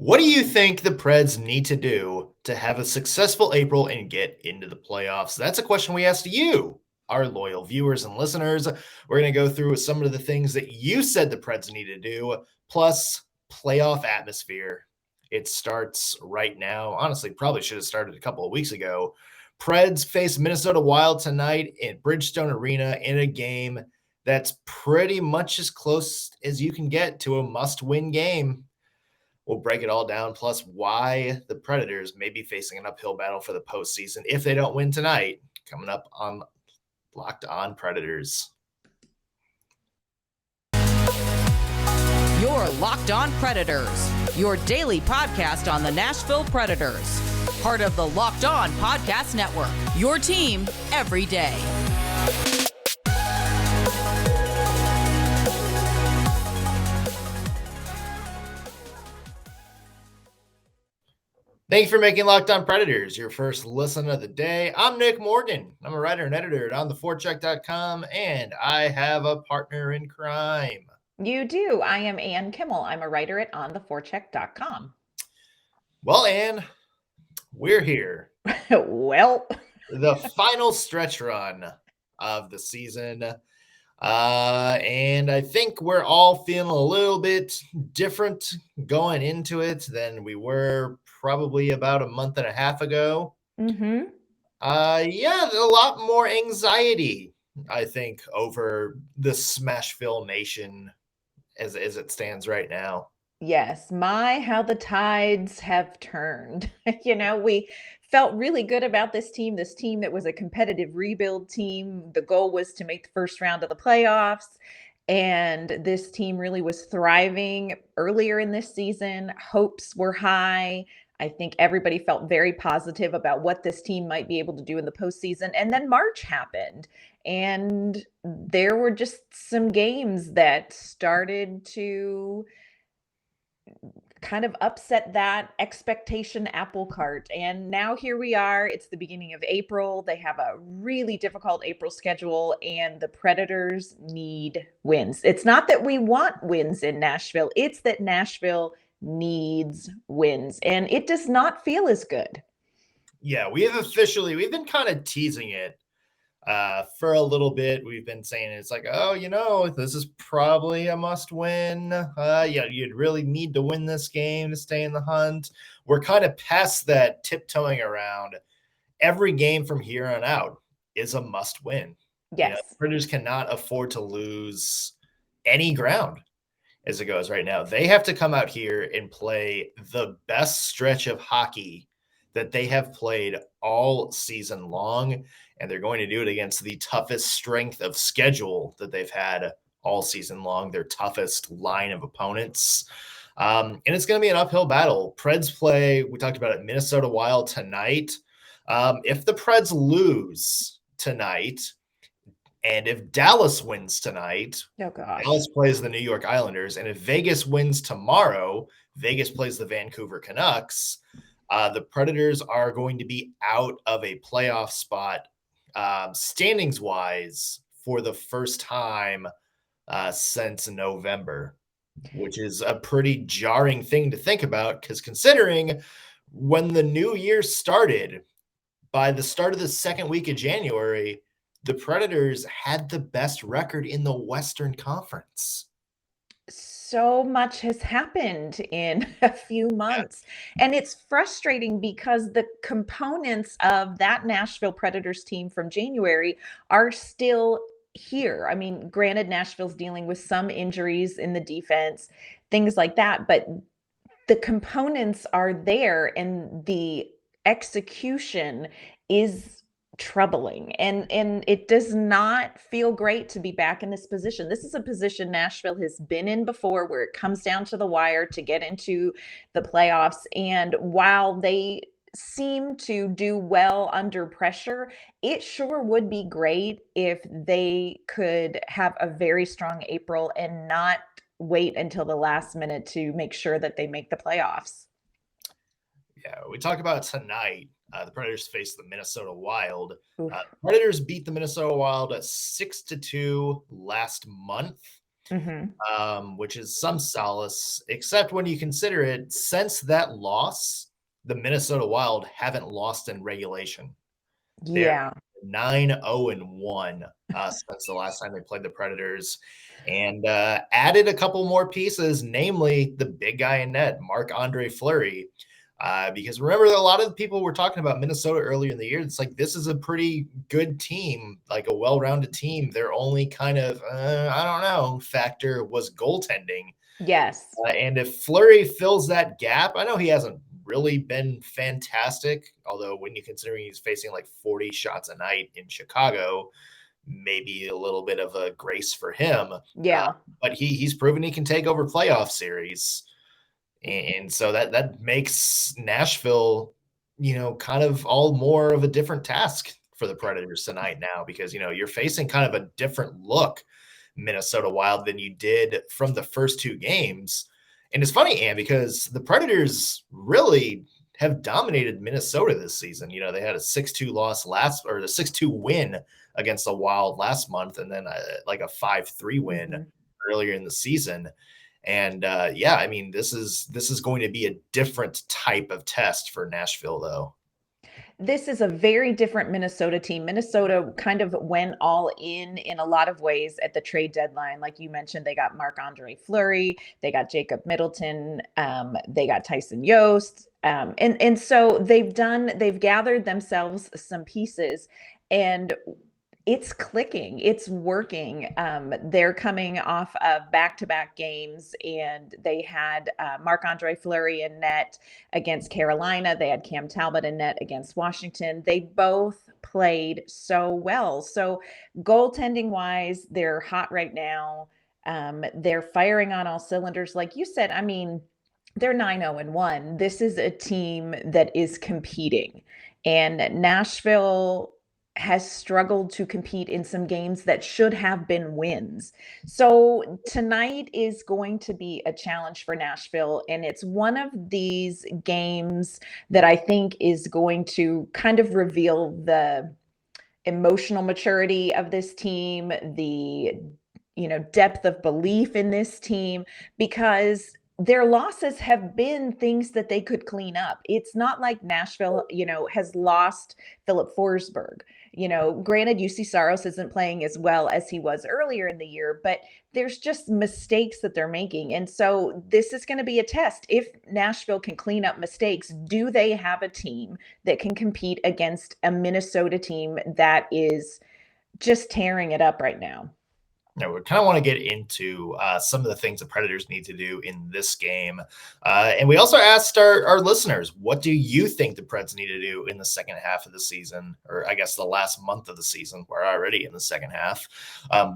What do you think the Preds need to do to have a successful April and get into the playoffs? That's a question we asked you, our loyal viewers and listeners. We're going to go through some of the things that you said the Preds need to do, plus playoff atmosphere. It starts right now. Honestly, probably should have started a couple of weeks ago. Preds face Minnesota Wild tonight in Bridgestone Arena in a game that's pretty much as close as you can get to a must-win game. We'll break it all down, plus why the Predators may be facing an uphill battle for the postseason if they don't win tonight. Coming up on Locked On Predators. You're Locked On Predators, your daily podcast on the Nashville Predators. Part of the Locked On Podcast Network, your team every day. Thank you for making Locked On Predators your first listen of the day. I'm Nick Morgan. I'm a writer and editor at ontheforecheck.com, and I have a partner in crime. You do. I am Ann Kimmel. I'm a writer at ontheforecheck.com. Well, Ann, we're here. Well, the final stretch run of the season. And I think we're all feeling a little bit different going into it than we were probably about a month and a half ago. Mm-hmm. Yeah, a lot more anxiety, I think, over the Smashville Nation as it stands right now. Yes, how the tides have turned. We felt really good about this team that was a competitive rebuild team. The goal was to make the first round of the playoffs. And this team really was thriving earlier in this season. Hopes were high. I think everybody felt very positive about what this team might be able to do in the postseason. And then March happened. And there were just some games that started to kind of upset that expectation apple cart. And now here we are. It's the beginning of April. They have a really difficult April schedule, and the Predators need wins. It's not that we want wins in Nashville. It's that Nashville needs wins, and it does not feel as good. Yeah, we've been kind of teasing it for a little bit. We've been saying it's like, this is probably a must win. You'd really need to win this game to stay in the hunt. We're kind of past that tiptoeing around. Every game from here on out is a must win. Yes. Predators cannot afford to lose any ground as it goes right now. They have to come out here and play the best stretch of hockey that they have played all season long, and they're going to do it against the toughest strength of schedule that they've had all season long, their toughest line of opponents. And it's going to be an uphill battle. Preds play, we talked about it, Minnesota Wild tonight. If the Preds lose tonight, and if Dallas wins tonight, Dallas plays the New York Islanders. And if Vegas wins tomorrow, Vegas plays the Vancouver Canucks. The Predators are going to be out of a playoff spot standings-wise for the first time since November, which is a pretty jarring thing to think about, because considering when the new year started, by the start of the second week of January, the Predators had the best record in the Western Conference. So much has happened in a few months. And it's frustrating because the components of that Nashville Predators team from January are still here. I mean, granted, Nashville's dealing with some injuries in the defense, things like that, but the components are there, and the execution is troubling, and it does not feel great to be back in this position. This is a position Nashville has been in before, where it comes down to the wire to get into the playoffs. And while they seem to do well under pressure, it sure would be great if they could have a very strong April and not wait until the last minute to make sure that they make the playoffs. Yeah, we talk about tonight. The Predators face the Minnesota Wild. Predators beat the Minnesota Wild at 6-2 last month. which is some solace, except when you consider it, since that loss, the Minnesota Wild haven't lost in regulation. They're Yeah. 9-0-1 since the last time they played the Predators, and added a couple more pieces, namely the big guy in net, Marc-Andre Fleury. Because remember, a lot of the people were talking about Minnesota earlier in the year. It's like, this is a pretty good team, like a well-rounded team. Their only kind of, I don't know, factor was goaltending. Yes. And if Fleury fills that gap, I know he hasn't really been fantastic, although when you consider he's facing like 40 shots a night in Chicago, maybe a little bit of a grace for him. Yeah. But he's proven he can take over playoff series. And so that makes Nashville, kind of all more of a different task for the Predators tonight now, because, you're facing kind of a different look Minnesota Wild than you did from the first two games. And it's funny, Ann, because the Predators really have dominated Minnesota this season. They had a 6-2 loss the 6-2 win against the Wild last month, and then like a 5-3 win earlier in the season. And I mean, this is going to be a different type of test for Nashville, though. This is a very different Minnesota team. Minnesota kind of went all in a lot of ways at the trade deadline. Like you mentioned, they got Marc-Andre Fleury, they got Jacob Middleton, they got Tyson Yost. And so they've gathered themselves some pieces, and it's clicking. It's working. They're coming off of back-to-back games, and they had Marc-Andre Fleury in net against Carolina. They had Cam Talbot in net against Washington. They both played so well. So goaltending-wise, they're hot right now. They're firing on all cylinders. Like you said, I mean, they're 9-0-1. This is a team that is competing. And Nashville has struggled to compete in some games that should have been wins. So tonight is going to be a challenge for Nashville, and it's one of these games that I think is going to kind of reveal the emotional maturity of this team, the depth of belief in this team, because their losses have been things that they could clean up. It's not like Nashville, has lost Philip Forsberg. Granted, UC Saros isn't playing as well as he was earlier in the year, but there's just mistakes that they're making. And so this is going to be a test. If Nashville can clean up mistakes, do they have a team that can compete against a Minnesota team that is just tearing it up right now? We kind of want to get into some of the things the Predators need to do in this game. And we also asked our listeners, what do you think the Preds need to do in the second half of the season? Or I guess the last month of the season. We're already in the second half.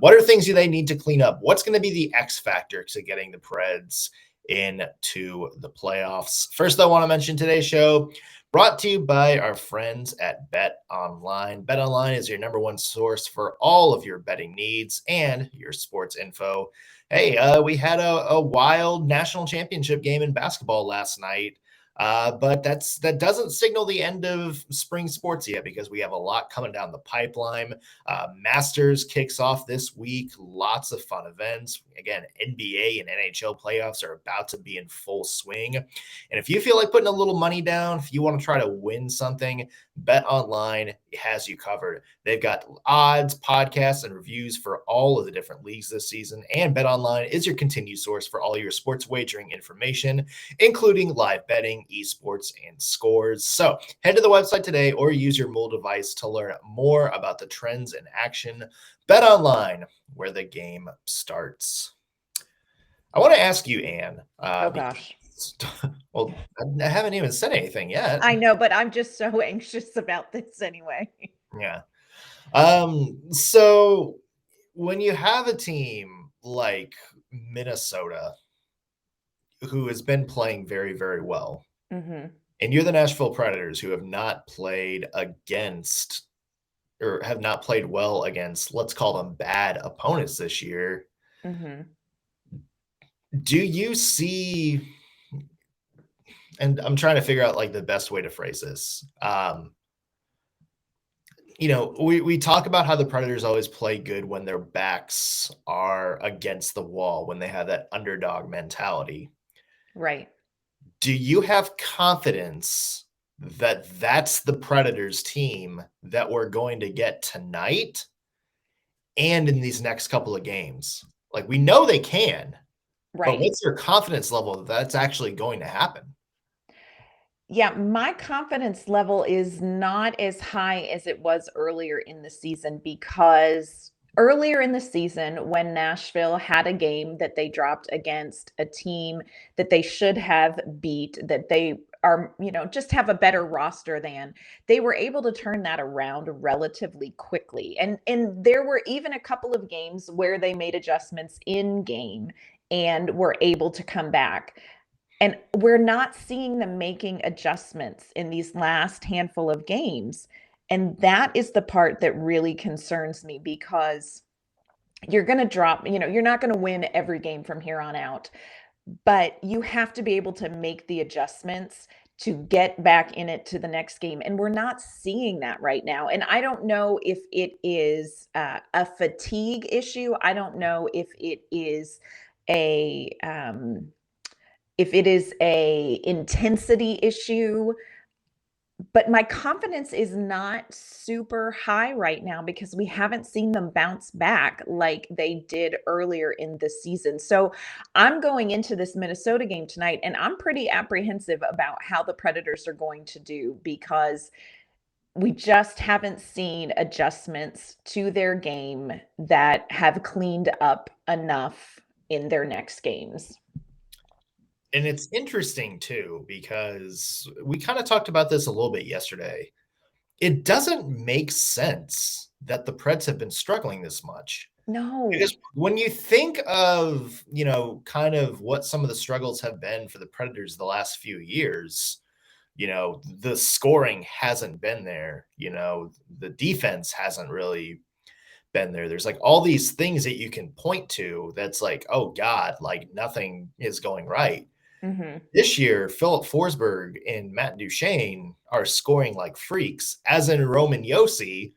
What are things do they need to clean up? What's going to be the X factor to getting the Preds into the playoffs? First, I want to mention today's show brought to you by our friends at BetOnline. BetOnline is your number one source for all of your betting needs and your sports info. Hey, we had a wild national championship game in basketball last night. But that doesn't signal the end of spring sports yet, because we have a lot coming down the pipeline. Masters kicks off this week. Lots of fun events. Again, NBA and NHL playoffs are about to be in full swing. And if you feel like putting a little money down, if you want to try to win something, BetOnline has you covered. They've got odds, podcasts, and reviews for all of the different leagues this season. And BetOnline is your continued source for all your sports wagering information, including live betting, esports, and scores. So head to the website today or use your mobile device to learn more about the trends in action. BetOnline, where the game starts. I want to ask you, Ann. Oh, gosh. Well, I haven't even said anything yet. I know, but I'm just so anxious about this anyway. Yeah. So when you have a team like Minnesota, who has been playing very, very well, and you're the Nashville Predators, who have not played against, or have not played well against, let's call them bad opponents this year. Do you see, and I'm trying to figure out like the best way to phrase this. we talk about how the Predators always play good when their backs are against the wall, when they have that underdog mentality. Right. Do you have confidence that that's the Predators team that we're going to get tonight and in these next couple of games? Like, we know they can, but Right. what's your confidence level that that's actually going to happen? Yeah, my confidence level is not as high as it was earlier in the season because earlier in the season, when Nashville had a game that they dropped against a team that they should have beat, that they are, just have a better roster than, they were able to turn that around relatively quickly. And there were even a couple of games where they made adjustments in game and were able to come back. And we're not seeing them making adjustments in these last handful of games. And that is the part that really concerns me because you're going to drop, you're not going to win every game from here on out, but you have to be able to make the adjustments to get back in it to the next game. And we're not seeing that right now. And I don't know if it is a fatigue issue. I don't know a, um, if it is a intensity issue, but my confidence is not super high right now because we haven't seen them bounce back like they did earlier in the season. So I'm going into this Minnesota game tonight and I'm pretty apprehensive about how the Predators are going to do because we just haven't seen adjustments to their game that have cleaned up enough in their next games. And it's interesting too, because we kind of talked about this a little bit yesterday. It doesn't make sense that the Preds have been struggling this much. No. Because when you think of, kind of what some of the struggles have been for the Predators the last few years, the scoring hasn't been there. The defense hasn't really been there. There's like all these things that you can point to that's like, oh God, like nothing is going right. Mm-hmm. This year, Philip Forsberg and Matt Duchene are scoring like freaks, as in Roman Yossi,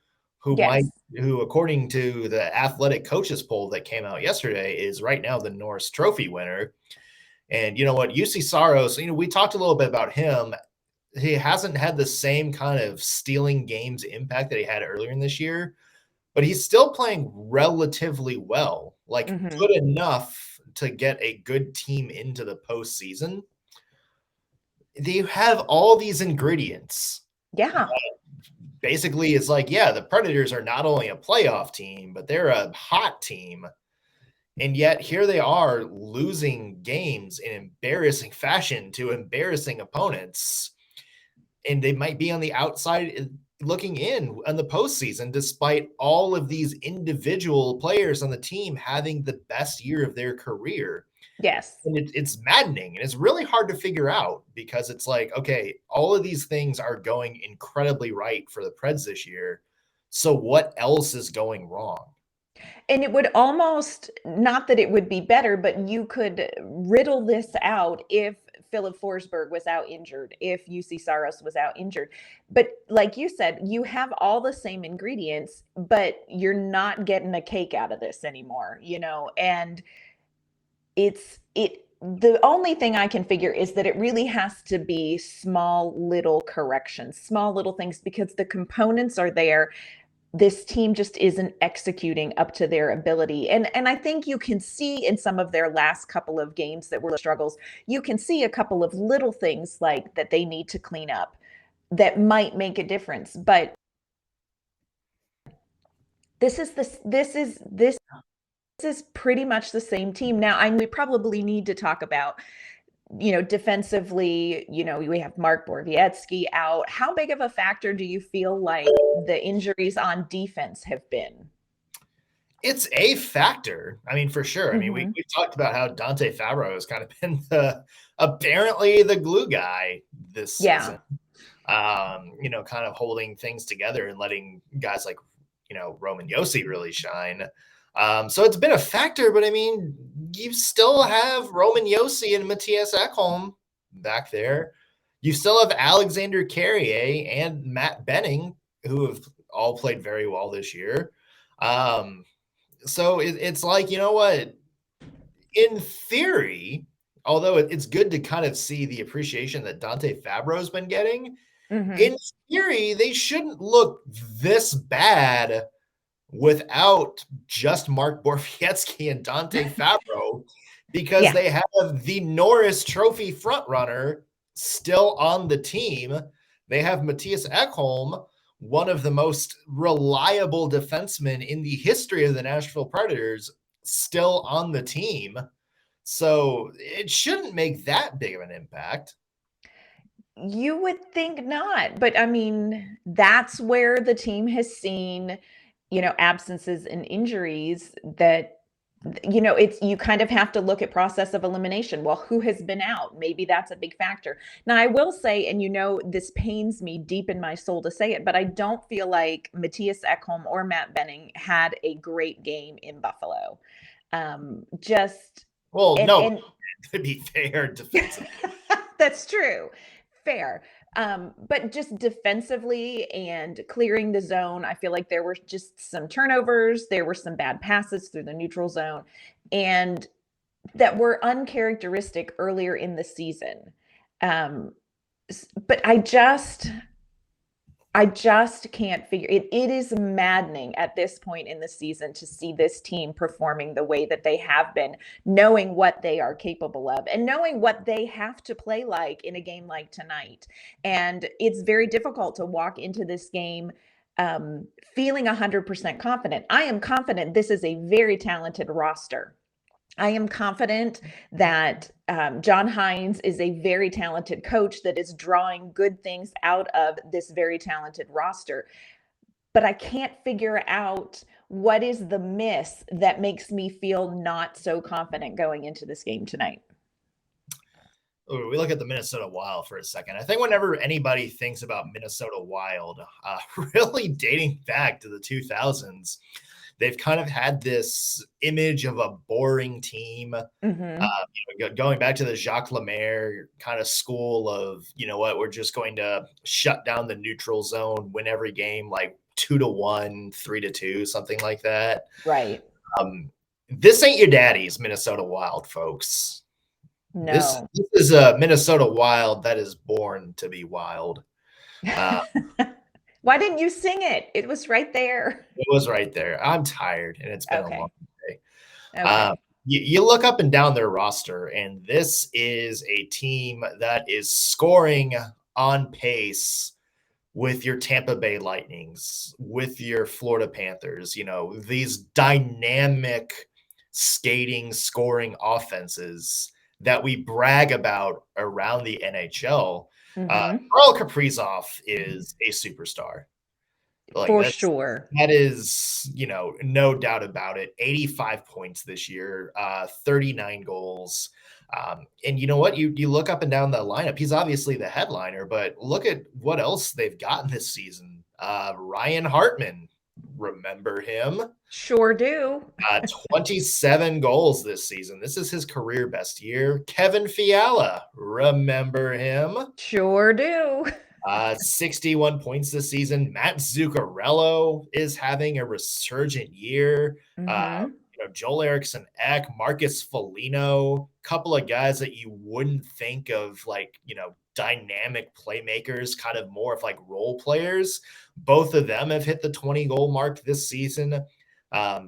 Yes. who according to the athletic coaches poll that came out yesterday, is right now the Norris Trophy winner. And you know what, UC Saros, we talked a little bit about him. He hasn't had the same kind of stealing games impact that he had earlier in this year, but he's still playing relatively well, like Mm-hmm. good enough to get a good team into the postseason. They have all these ingredients. Yeah. Basically, it's like, yeah, the Predators are not only a playoff team, but they're a hot team. And yet here they are losing games in embarrassing fashion to embarrassing opponents. And they might be on the outside looking in on the postseason, despite all of these individual players on the team having the best year of their career. Yes. And it's maddening, and it's really hard to figure out because it's like, okay, all of these things are going incredibly right for the Preds this year. So what else is going wrong? And it would almost, not that it would be better, but you could riddle this out if Philip Forsberg was out injured, if UC Saros was out injured. But like you said, you have all the same ingredients, but you're not getting a cake out of this anymore, and the only thing I can figure is that it really has to be small little corrections, small little things, because the components are there. This team just isn't executing up to their ability. And I think you can see in some of their last couple of games that were struggles, you can see a couple of little things like that they need to clean up that might make a difference. But this is pretty much the same team. Now, we probably need to talk about, defensively, we have Mark Borowiecki out. How big of a factor do you feel like the injuries on defense have been? It's a factor. I mean, for sure. I mean, Mhm. we talked about how Dante Fabro has kind of been apparently the glue guy this Yeah. season. Kind of holding things together and letting guys like, Roman Yossi really shine. So it's been a factor, but I mean, you still have Roman Yossi and Matthias Ekholm back there. You still have Alexander Carrier and Matt Benning, who have all played very well this year. So it's like, you know what? In theory, although it's good to kind of see the appreciation that Dante Fabro's been getting, in theory, they shouldn't look this bad without just Mark Borowiecki and Dante Fabro, because they have the Norris Trophy frontrunner still on the team. They have Mattias Ekholm, one of the most reliable defensemen in the history of the Nashville Predators, still on the team. So it shouldn't make that big of an impact. You would think not, but I mean, that's where the team has seen, absences and injuries that, it's you kind of have to look at process of elimination. Well, who has been out? Maybe that's a big factor. Now, I will say, and this pains me deep in my soul to say it, but I don't feel like Mattias Ekholm or Matt Benning had a great game in Buffalo. To be fair, defensively. That's true. Fair. But just defensively and clearing the zone, I feel like there were just some turnovers. There were some bad passes through the neutral zone, and that were uncharacteristic earlier in the season. But I just can't figure it. It is maddening at this point in the season to see this team performing the way that they have been, knowing what they are capable of and knowing what they have to play like in a game like tonight. And it's very difficult to walk into this game feeling 100% confident. I am confident this is a very talented roster. I am confident that John Hines is a very talented coach that is drawing good things out of this very talented roster. But I can't figure out what is the miss that makes me feel not so confident going into this game tonight. We look at the Minnesota Wild for a second. I think whenever anybody thinks about Minnesota Wild, really dating back to the 2000s, they've kind of had this image of a boring team. Going back to the Jacques Lemaire kind of school of, we're just going to shut down the neutral zone, win every game, like 2-1, 3-2, something like that. Right. This ain't your daddy's Minnesota Wild, folks. No. This is a Minnesota Wild that is born to be wild. Why didn't you sing it? It was right there. It was right there. I'm tired, and it's been a long day. Okay. You look up and down their roster, and this is a team that is scoring on pace with your Tampa Bay Lightnings, with your Florida Panthers, these dynamic skating, scoring offenses that we brag about around the NHL. Kiril Kaprizov is a superstar. For sure. That is, no doubt about it. 85 points this year, 39 goals. And you know what? You look up and down the lineup. He's obviously the headliner, but look at what else they've gotten this season. Ryan Hartman, remember him? Sure do. 27 goals this season. This is his career best year. Kevin Fiala, remember him? Sure do. 61 points this season. Matt Zuccarello is having a resurgent year. Joel Erikson Ek, Marcus Foligno, couple of guys that you wouldn't think of dynamic playmakers, kind of more of like role players. Both of them have hit the 20-goal mark this season.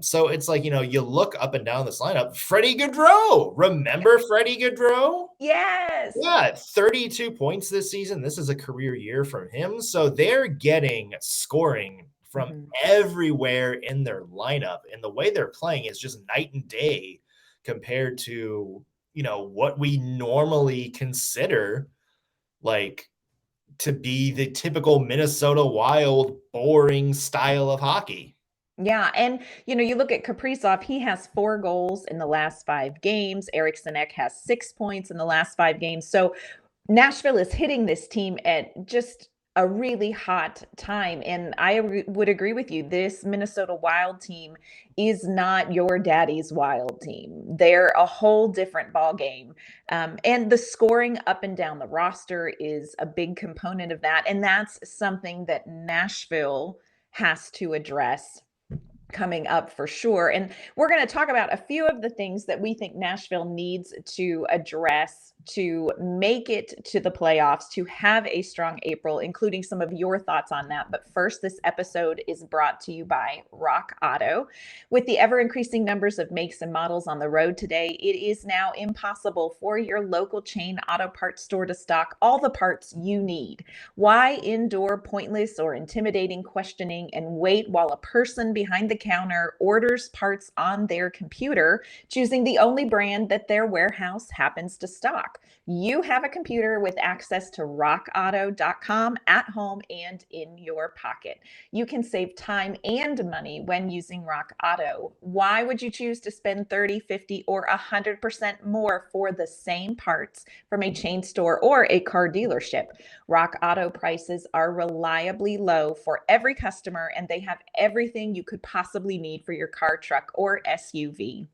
So it's like, you look up and down this lineup. Freddie Gaudreau, remember Freddie Gaudreau? Yes. Yeah, 32 points this season. This is a career year from him. So they're getting scoring from everywhere in their lineup. And the way they're playing is just night and day compared to, what we normally consider to be the typical Minnesota Wild boring style of hockey. Yeah. And, you look at Kaprizov, he has 4 goals in the last 5 games. Erikson Ek has 6 points in the last 5 games. So Nashville is hitting this team at just a really hot time. And I would agree with you. This Minnesota Wild team is not your daddy's Wild team. They're a whole different ball game. And the scoring up and down the roster is a big component of that. And that's something that Nashville has to address coming up for sure. And we're going to talk about a few of the things that we think Nashville needs to address to make it to the playoffs, to have a strong April, including some of your thoughts on that. But first, this episode is brought to you by Rock Auto. With the ever increasing numbers of makes and models on the road today, it is now impossible for your local chain auto parts store to stock all the parts you need. Why endure pointless or intimidating questioning and wait while a person behind the counter orders parts on their computer, choosing the only brand that their warehouse happens to stock? You have a computer with access to rockauto.com at home and in your pocket. You can save time and money when using Rock Auto. Why would you choose to spend 30, 50, or 100% more for the same parts from a chain store or a car dealership? Rock Auto prices are reliably low for every customer, and they have everything you could possibly need for your car, truck, or SUV.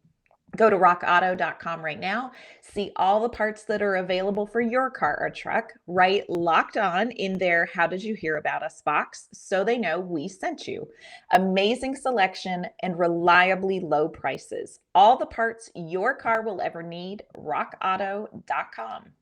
Go to rockauto.com right now. See all the parts that are available for your car or truck. Write Locked On in their How Did You Hear About Us box so they know we sent you. Amazing selection and reliably low prices. All the parts your car will ever need. rockauto.com.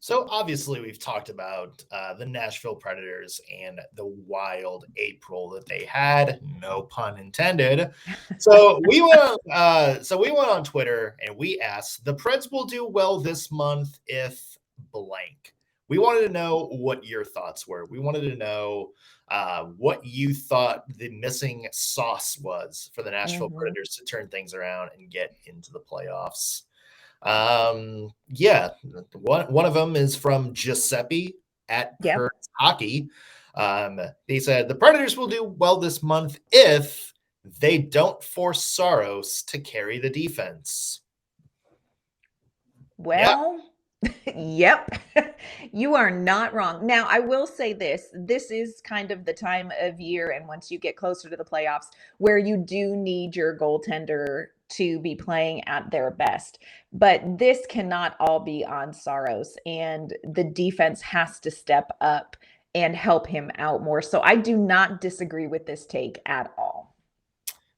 So obviously we've talked about the Nashville Predators and the wild April that they had, no pun intended. So we went on Twitter and we asked, the Preds will do well this month if blank. We wanted to know what your thoughts were. We wanted to know what you thought the missing sauce was for the Nashville Predators to turn things around and get into the playoffs. Yeah, one of them is from Giuseppe at Preds Hockey. He said the Predators will do well this month if they don't force Saros to carry the defense. Well, yep, you are not wrong. Now, I will say this is kind of the time of year, and once you get closer to the playoffs, where you do need your goaltender to be playing at their best. But this cannot all be on Saros, and the defense has to step up and help him out more. So I do not disagree with this take at all.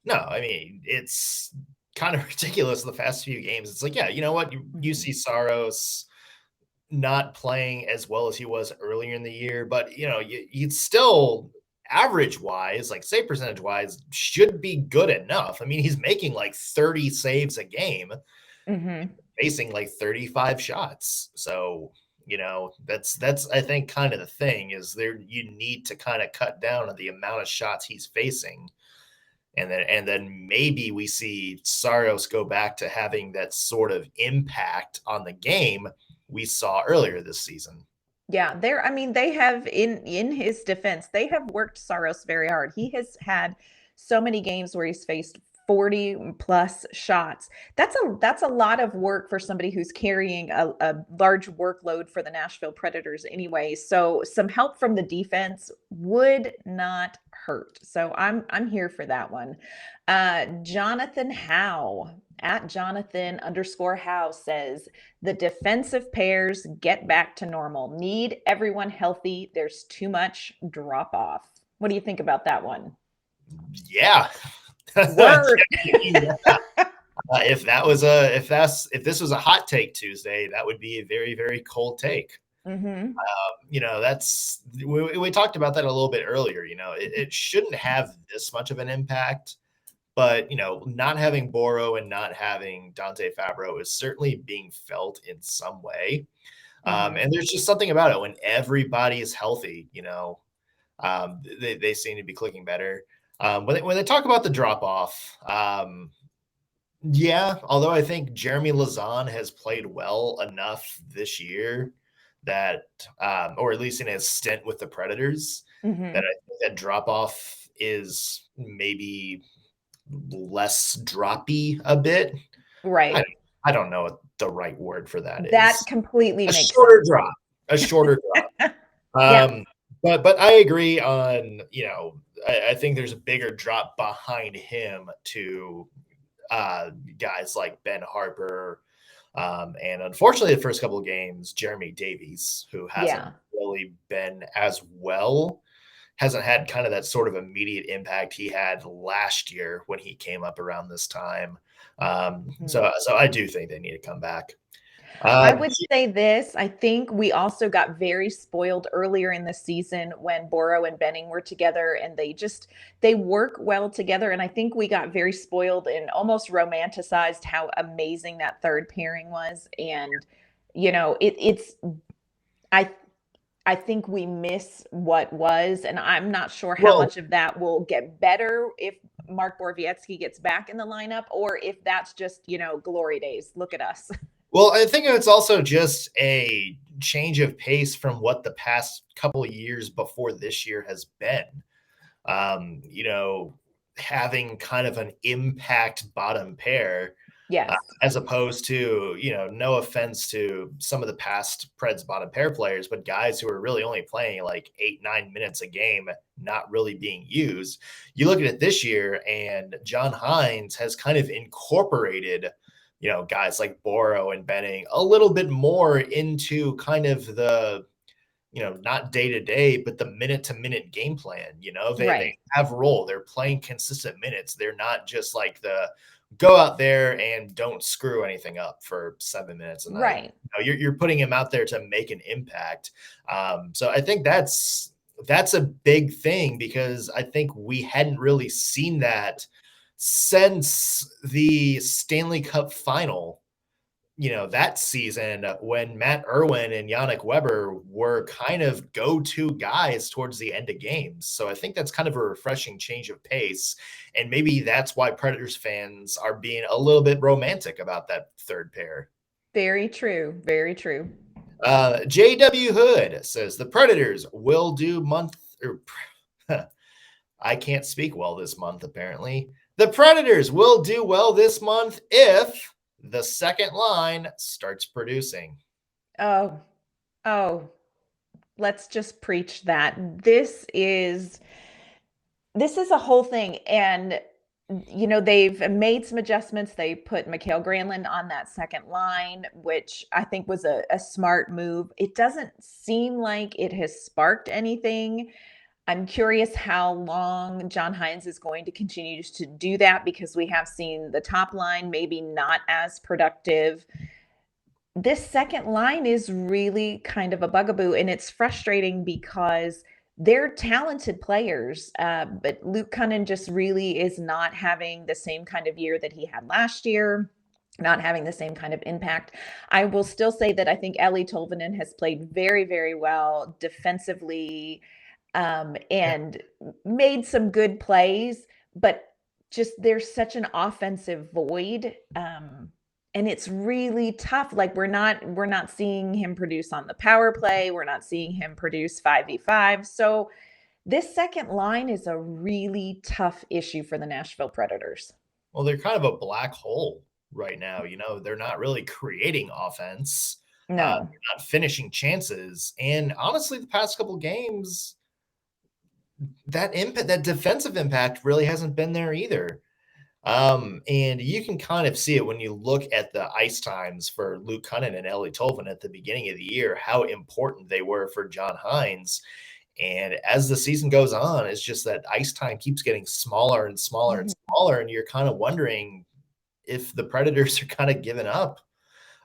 No, I mean, it's kind of ridiculous the past few games. It's like, yeah, you know what? You see Saros not playing as well as he was earlier in the year, but you'd still average wise, like save percentage wise, should be good enough. I mean, he's making like 30 saves a game, facing like 35 shots. So, that's I think kind of the thing is you need to kind of cut down on the amount of shots he's facing. And then maybe we see Saros go back to having that sort of impact on the game we saw earlier this season. Yeah, they have in his defense, they have worked Saros very hard. He has had so many games where he's faced 40 plus shots. That's a lot of work for somebody who's carrying a large workload for the Nashville Predators anyway. So some help from the defense would not hurt. So I'm here for that one. Jonathan Howe at Jonathan_Howe says the defensive pairs get back to normal. Need everyone healthy. There's too much drop off. What do you think about that one? Yeah. Word. If this was a hot take Tuesday, that would be a very, very cold take. That's we talked about that a little bit earlier. It shouldn't have this much of an impact, but not having Boro and not having Dante Fabro is certainly being felt in some way. And there's just something about it when everybody is healthy. They seem to be clicking better. When they talk about the drop off, yeah, although I think Jeremy Lauzon has played well enough this year that, or at least in his stint with the Predators, that I think that drop off is maybe less droppy a bit. Right. I don't know what the right word for that is. That completely makes sense. A shorter drop. Yeah. But I agree on, I think there's a bigger drop behind him to guys like Ben Harper. And unfortunately, the first couple of games, Jeremy Davies, who hasn't really been as well, hasn't had kind of that sort of immediate impact he had last year when he came up around this time. So I do think they need to come back. I would say this. I think we also got very spoiled earlier in the season when Boro and Benning were together, and they work well together. And I think we got very spoiled and almost romanticized how amazing that third pairing was. And, it's I I think we miss what was, and I'm not sure how Well, much of that will get better if Mark Borowiecki gets back in the lineup, or if that's just, glory days. Look at us. Well, I think it's also just a change of pace from what the past couple of years before this year has been. You know, having kind of an impact bottom pair, Yes. as opposed to, no offense to some of the past Preds bottom pair players, but guys who are really only playing like 8-9 minutes a game, not really being used. You look at it this year, and John Hines has kind of incorporated, guys like Boro and Benning a little bit more into kind of the, not day to day, but the minute to minute game plan. They Right. have role. They're playing consistent minutes. They're not just like the go out there and don't screw anything up for 7 minutes a night. Right. You're putting him out there to make an impact. So I think that's a big thing, because I think we hadn't really seen that since the Stanley Cup final, that season, when Matt Irwin and Yannick Weber were kind of go-to guys towards the end of games. So I think that's kind of a refreshing change of pace. And maybe that's why Predators fans are being a little bit romantic about that third pair. Very true. Very true. JW Hood says the Predators will do I can't speak well this month, apparently. The Predators will do well this month if the second line starts producing. Oh, let's just preach that. This is a whole thing. And, they've made some adjustments. They put Mikhail Granlund on that second line, which I think was a smart move. It doesn't seem like it has sparked anything. I'm curious how long John Hines is going to continue to do that, because we have seen the top line maybe not as productive. This second line is really kind of a bugaboo, and it's frustrating because they're talented players, but Luke Cunnin just really is not having the same kind of year that he had last year, not having the same kind of impact. I will still say that I think Ellie Tolvanen has played very, very well defensively, and made some good plays, but just there's such an offensive void. And it's really tough. Like we're not seeing him produce on the power play. We're not seeing him produce 5v5. So this second line is a really tough issue for the Nashville Predators. Well, they're kind of a black hole right now. They're not really creating offense. No. They're not finishing chances. And honestly, the past couple games, that defensive impact really hasn't been there either. And you can kind of see it when you look at the ice times for Luke Cunnin and Ellie Tolvanen at the beginning of the year, how important they were for John Hines. And as the season goes on, it's just that ice time keeps getting smaller and smaller and smaller. And you're kind of wondering if the Predators are kind of giving up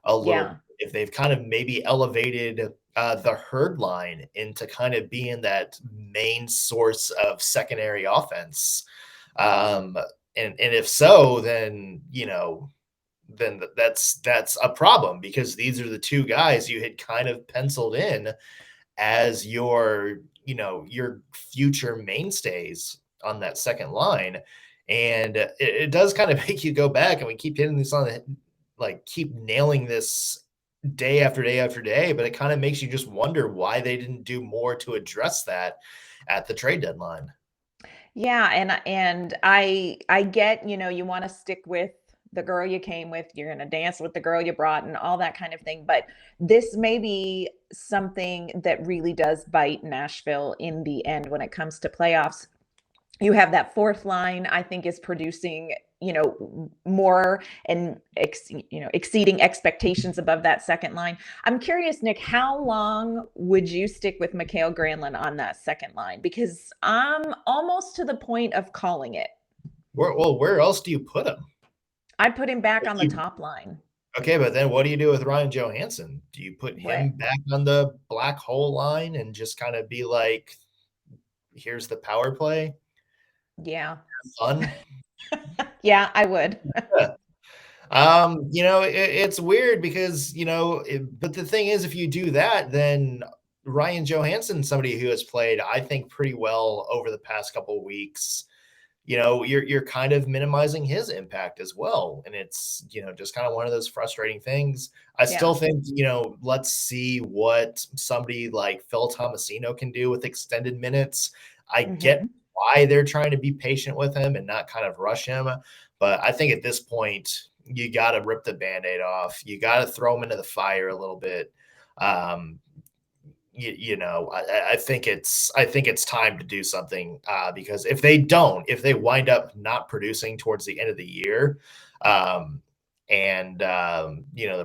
a little, if they've kind of maybe elevated the herd line into kind of being that main source of secondary offense. And if so, then, then that's a problem, because these are the two guys you had kind of penciled in as your future mainstays on that second line. And it does kind of make you go back, and we keep hitting this on keep nailing this day after day after day, but it kind of makes you just wonder why they didn't do more to address that at the trade deadline. Yeah, and I get, you want to stick with the girl you came with, you're going to dance with the girl you brought and all that kind of thing, but this may be something that really does bite Nashville in the end when it comes to playoffs. You have that fourth line, I think, is producing, more and exceeding expectations above that second line. I'm curious, Nick, how long would you stick with Mikhail Granlund on that second line? Because I'm almost to the point of calling it. Where else do you put him? I'd put him back on the top line. Okay, but then what do you do with Ryan Johansson? Do you put him back on the black hole line and just kind of be like, here's the power play? Yeah. Fun. Yeah, I would. It's weird because, but the thing is, if you do that, then Ryan Johansson, somebody who has played, I think, pretty well over the past couple of weeks, you're kind of minimizing his impact as well. And it's, just kind of one of those frustrating things. I still think, let's see what somebody like Phil Tomasino can do with extended minutes. I get why they're trying to be patient with him and not kind of rush him. But I think at this point, you got to rip the Band-Aid off. You got to throw him into the fire a little bit. I think it's time to do something because if they wind up not producing towards the end of the year, the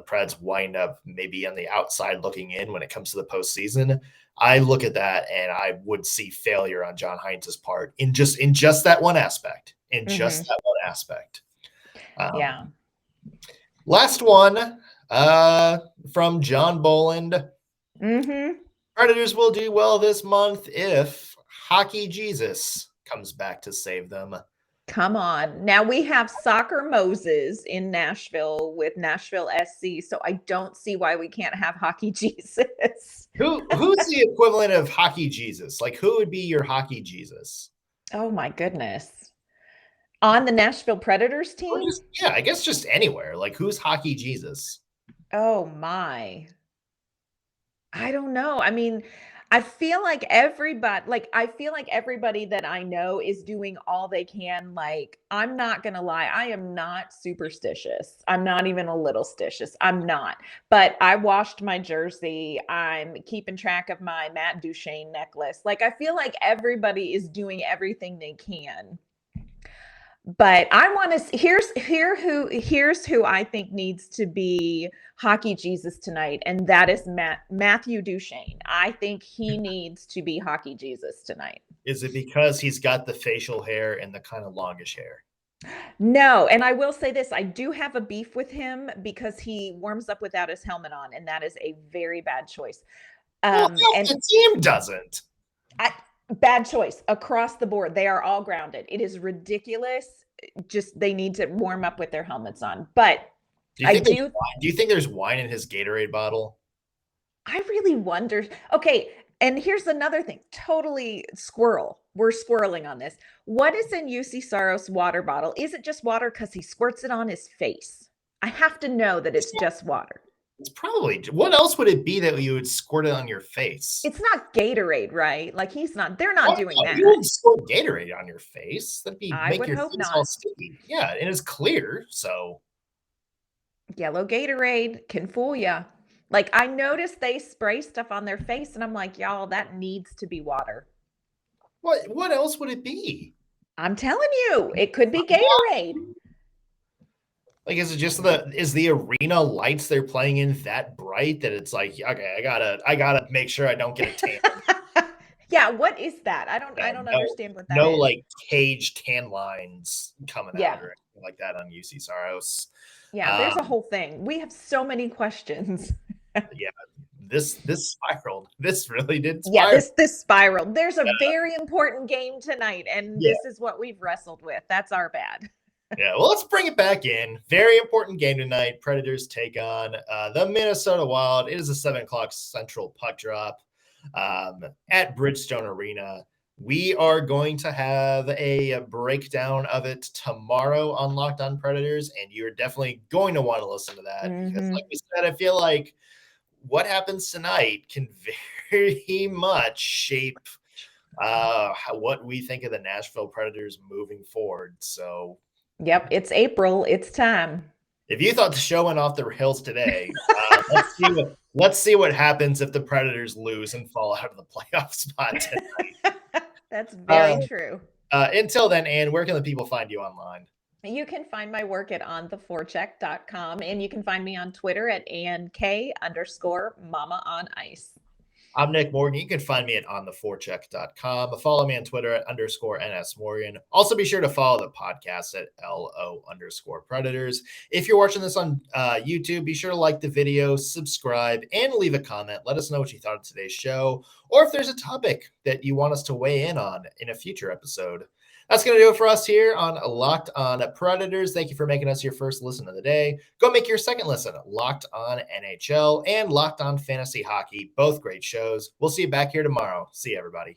Preds wind up maybe on the outside looking in when it comes to the postseason, I look at that and I would see failure on John Heinz's part in just that one aspect. Yeah. Last one from John Boland. Predators will do well this month if Hockey Jesus comes back to save them. Come on. Now we have Soccer Moses in Nashville with Nashville SC, so I don't see why we can't have Hockey Jesus. Who's the equivalent of Hockey Jesus? Like, who would be your Hockey Jesus? Oh my goodness. On the Nashville Predators team? I guess just anywhere. Like, who's Hockey Jesus? Oh my. I don't know. I mean, I feel like everybody that I know is doing all they can. Like, I'm not going to lie. I am not superstitious. I'm not even a little stitious. I'm not. But I washed my jersey. I'm keeping track of my Matt Duchene necklace. Like, I feel like everybody is doing everything they can. But I want to here's who I think needs to be Hockey Jesus tonight, and that is Matthew Duchene. I think he needs to be Hockey Jesus tonight. Is it because he's got the facial hair and the kind of longish hair? No, and I will say this, I do have a beef with him because he warms up without his helmet on, and that is a very bad choice. And the team doesn't. Bad choice across the board. They are all grounded. It is ridiculous. Just they need to warm up with their helmets on. But do you think there's wine in his Gatorade bottle? I really wonder. Okay, and here's another thing. Totally We're squirreling on this. What is in UC Saros' water bottle? Is it just water because he squirts it on his face? I have to know that it's just water. It's probably, what else would it be that you would squirt it on your face? It's not Gatorade, right? Like they're not doing that. You wouldn't squirt Gatorade on your face. That'd be I make would your hope face not. all sticky. Yeah, and it's clear, so. Yellow Gatorade can fool you. Like, I noticed they spray stuff on their face, and I'm like, y'all, that needs to be water. What else would it be? I'm telling you, it could be Gatorade. Like, is it just the arena lights they're playing in that bright that it's like, okay, I gotta make sure I don't get a tan. Yeah, what is that? I don't understand what that is. No, like cage tan lines coming out or anything like that on UC Saros. Yeah, there's a whole thing. We have so many questions. Yeah, this spiraled. This really did spiral. Yeah, this spiraled. There's a very important game tonight, and this is what we've wrestled with. That's our bad. Yeah, well, let's bring it back in. Very important game tonight. Predators take on the Minnesota Wild. It is a 7:00 Central puck drop at Bridgestone Arena. We are going to have a breakdown of it tomorrow on Locked On Predators, and you're definitely going to want to listen to that because, like we said, I feel like what happens tonight can very much shape what we think of the Nashville Predators moving forward. So. Yep, it's April. It's time. If you thought the show went off the rails today, let's see what happens if the Predators lose and fall out of the playoff spot tonight. That's very true. Until then, Ann, where can the people find you online? You can find my work at ontheforecheck.com, and you can find me on Twitter at AnnK_Mama on Ice. I'm Nick Morgan. You can find me at ontheforecheck.com. Follow me on Twitter at _NSMorgan. Also, be sure to follow the podcast at LO_Predators. If you're watching this on YouTube, be sure to like the video, subscribe, and leave a comment. Let us know what you thought of today's show, or if there's a topic that you want us to weigh in on in a future episode. That's going to do it for us here on Locked On Predators. Thank you for making us your first listen of the day. Go make your second listen, Locked On NHL and Locked On Fantasy Hockey. Both great shows. We'll see you back here tomorrow. See you, everybody.